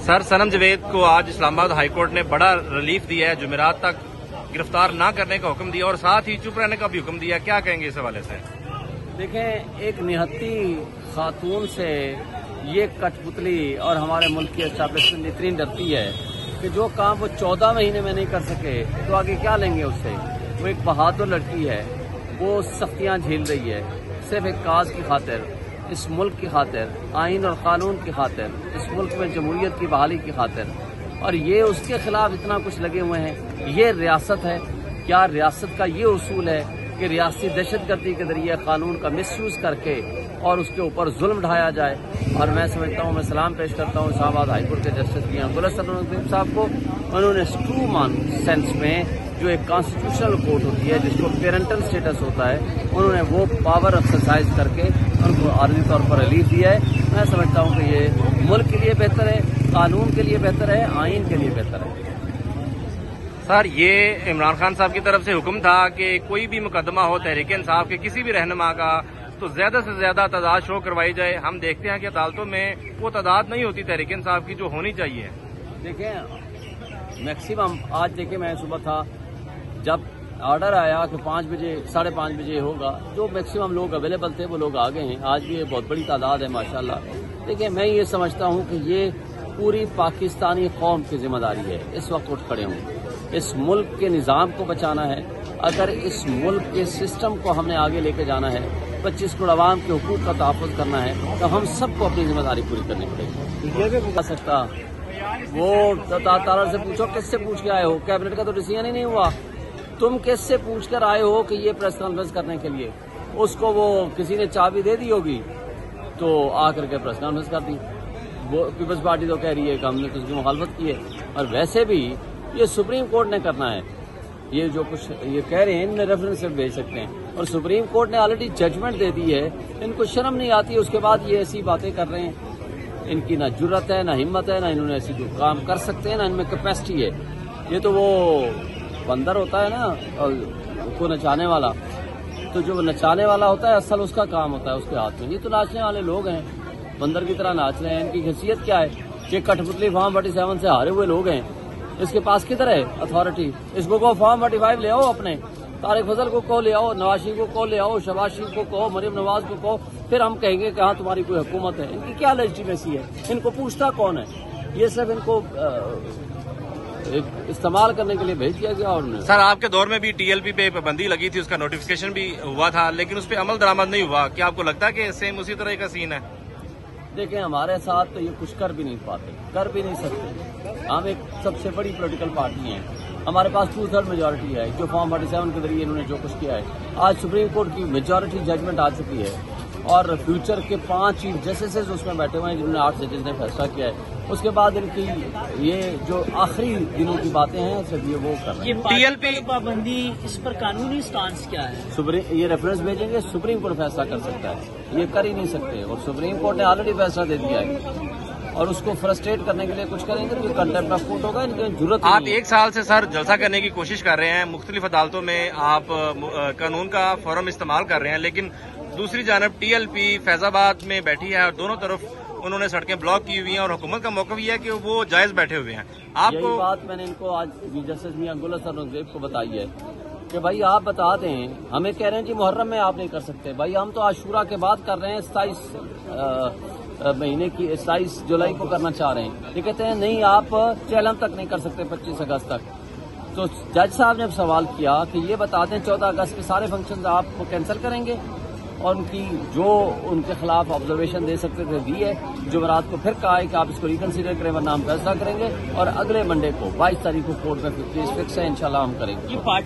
Sir, सनम जवेद को आज Islamabad high court ने बड़ा रिलीफ दिया है, जुमेरात तक गिरफ्तार ना करने का हुक्म दिया और साथ ही चुप रहने का भी हुक्म दिया। क्या कहेंगे इस हवाले से? देखें, एक निहत्ती खातून से ये कठपुतली और हमारे मुल्क की एस्टैब्लिशमेंट इतनी डरती है कि जो काम वो 14 महीने में नहीं कर सके तो आगे क्या लेंगे उससे। वो एक बहादुर लड़की है, वो सख्तियां झेल रही है सिर्फ एक काज की खातिर, इस मुल्क की खातिर, आइन और कानून की खातिर, इस मुल्क में जमहूरियत की बहाली की खातिर। और ये उसके खिलाफ इतना कुछ लगे हुए हैं। ये रियासत है क्या? रियासत का ये उसूल है कि रियासती दहशतगर्दी के जरिए कानून का मिसयूज करके और उसके ऊपर जुल्म ढाया जाए। और मैं समझता हूँ, मैं सलाम पेश करता हूँ इस्लामाबाद हाईकोर्ट के जस्टिस मियां गुलशन नज़ीर साहब को। उन्होंने ट्रू मान सेंस में जो एक कॉन्स्टिट्यूशनल कोर्ट होती है जिसको पेरेंटल स्टेटस होता है, उन्होंने वो पावर एक्सरसाइज करके उनको आर्जी तौर पर रिलीफ दिया है। मैं समझता हूँ कि ये मुल्क के लिए बेहतर है, कानून के लिए बेहतर है, आइन के लिए बेहतर है। सर, ये इमरान खान साहब की तरफ से हुक्म था कि कोई भी मुकदमा हो तहरीक इंसाफ के किसी भी रहनुमा का तो ज्यादा से ज्यादा तादाद शो करवाई जाए। हम देखते हैं कि अदालतों में वो तादाद नहीं होती तहरीक इंसाफ की जो होनी चाहिए। देखें, मैक्सिमम आज देखें, मैं सुबह था जब ऑर्डर आया कि 5 बजे 5:30 बजे होगा, जो मैक्सिमम लोग अवेलेबल थे वो लोग आ गए हैं। आज भी ये बहुत बड़ी तादाद है माशाल्लाह। देखिए, मैं ये समझता हूँ कि ये पूरी पाकिस्तानी कौम की जिम्मेदारी है इस वक्त उठ खड़े हों। इस मुल्क के निज़ाम को बचाना है। अगर इस मुल्क के सिस्टम को हमने आगे लेके जाना है, 25 करोड़ आवाम के हुकूक का तहफ़्फ़ुज़ करना है, तो हम सबको अपनी जिम्मेदारी पूरी करनी पड़ेगी। ये भी बता सकता वो तारा से पूछो किससे पूछ के आए हो, कैबिनेट का तो डिसीजन ही नहीं हुआ। तुम किससे पूछ कर आए हो कि ये प्रेस कॉन्फ्रेंस करने के लिए? उसको वो किसी ने चाबी दे दी होगी तो आकर के प्रेस कॉन्फ्रेंस कर दी। वो पीपल्स पार्टी तो कह रही है कि हमने तो उसकी मुखालफत की है। और वैसे भी ये सुप्रीम कोर्ट ने करना है। ये जो कुछ ये कह रहे हैं, इनमें रेफरेंस से भेज सकते हैं। और सुप्रीम कोर्ट ने ऑलरेडी जजमेंट दे दी है। इनको शर्म नहीं आती, उसके बाद ये ऐसी बातें कर रहे हैं। इनकी ना जुर्रत है, ना हिम्मत है, ना इन्होंने ऐसी जो काम कर सकते हैं, ना इनमें कैपेसिटी है। ये तो वो बंदर होता है ना, उसको नचाने वाला, तो जो नचाने वाला होता है असल उसका काम होता है उसके हाथ में। ये तो नाचने वाले लोग हैं, बंदर की तरह नाच रहे हैं। इनकी हैसियत क्या है? ये कठपुतली फॉर्म 47 से हारे हुए लोग हैं। इसके पास किधर है अथॉरिटी? इसको कहो फॉर्म 45 ले आओ, अपने तारिक फजल को कहो ले आओ, नवाज को कहो ले आओ, शहबाज शरीफ को कहो, मरियम नवाज को कहो, फिर हम कहेंगे कि हाँ तुम्हारी कोई हुकूमत है। इनकी क्या लेजिटिमेसी है? इनको पूछता कौन है? ये सब इनको इस्तेमाल करने के लिए भेज दिया गया। और सर, आपके दौर में भी टीएलपी पे पाबंदी लगी थी, उसका नोटिफिकेशन भी हुआ था, लेकिन उस पर अमल दरामद नहीं हुआ। क्या आपको लगता है कि सेम उसी तरह का सीन है? देखें, हमारे साथ तो ये कुछ कर भी नहीं पाते, कर भी नहीं सकते। हम एक सबसे बड़ी पॉलिटिकल पार्टी हैं, हमारे पास 2/3 मेजोरिटी है। जो फॉर्म 47 के जरिए इन्होंने जो कुछ किया है, आज सुप्रीम कोर्ट की मेजोरिटी जजमेंट आ चुकी है और फ्यूचर के 5 चीफ जस्टिस उसमें बैठे हुए हैं जिन्होंने 8 जजेस ने फैसला किया है। उसके बाद इनकी ये जो आखिरी दिनों की बातें हैं सिर्फ ये वो कर रहे हैं। ये टीएलपी पाबंदी, इस पर कानूनी स्टांस क्या है? ये रेफरेंस भेजेंगे, सुप्रीम कोर्ट फैसला कर सकता है। ये कर ही नहीं सकते और सुप्रीम कोर्ट ने ऑलरेडी फैसला दे दिया है। और उसको फ्रस्ट्रेट करने के लिए कुछ करेंगे तो कंटेम्प्ट ऑफ कोर्ट होगा। इनकी जरूरत आप 1 साल से सर जलसा करने की कोशिश कर रहे हैं, मुख्तलिफ अदालतों में आप कानून का फोरम इस्तेमाल कर रहे हैं, लेकिन दूसरी जानब टीएलपी फैजाबाद में बैठी है और दोनों तरफ उन्होंने सड़कें ब्लॉक की हुई हैं और हुकूमत का मौका भी है कि वो जायज बैठे हुए हैं। आपको यही बात मैंने इनको आज जस्टिस मियां गुलशन नज़ीर को बताई है कि भाई आप बता दें। हमें कह रहे हैं जी मुहर्रम में आप नहीं कर सकते। भाई हम तो आशूरा के बाद कर रहे हैं, 27 महीने की 27 जुलाई को करना चाह रहे हैं। ये कहते हैं नहीं, आप चेलम तक नहीं कर सकते 25 अगस्त तक। तो जज साहब ने सवाल किया कि ये बता दें 14 अगस्त के सारे फंक्शन आप कैंसिल करेंगे? और उनकी जो उनके खिलाफ ऑब्जर्वेशन दे सकते थे दी है। जुमेरात को फिर कहा है कि आप इसको रिकंसिडर करें वरना हम फैसला करेंगे। और अगले मंडे को 22 तारीख को कोर्ट में केस फिक्स है, इंशाल्लाह हम करेंगे।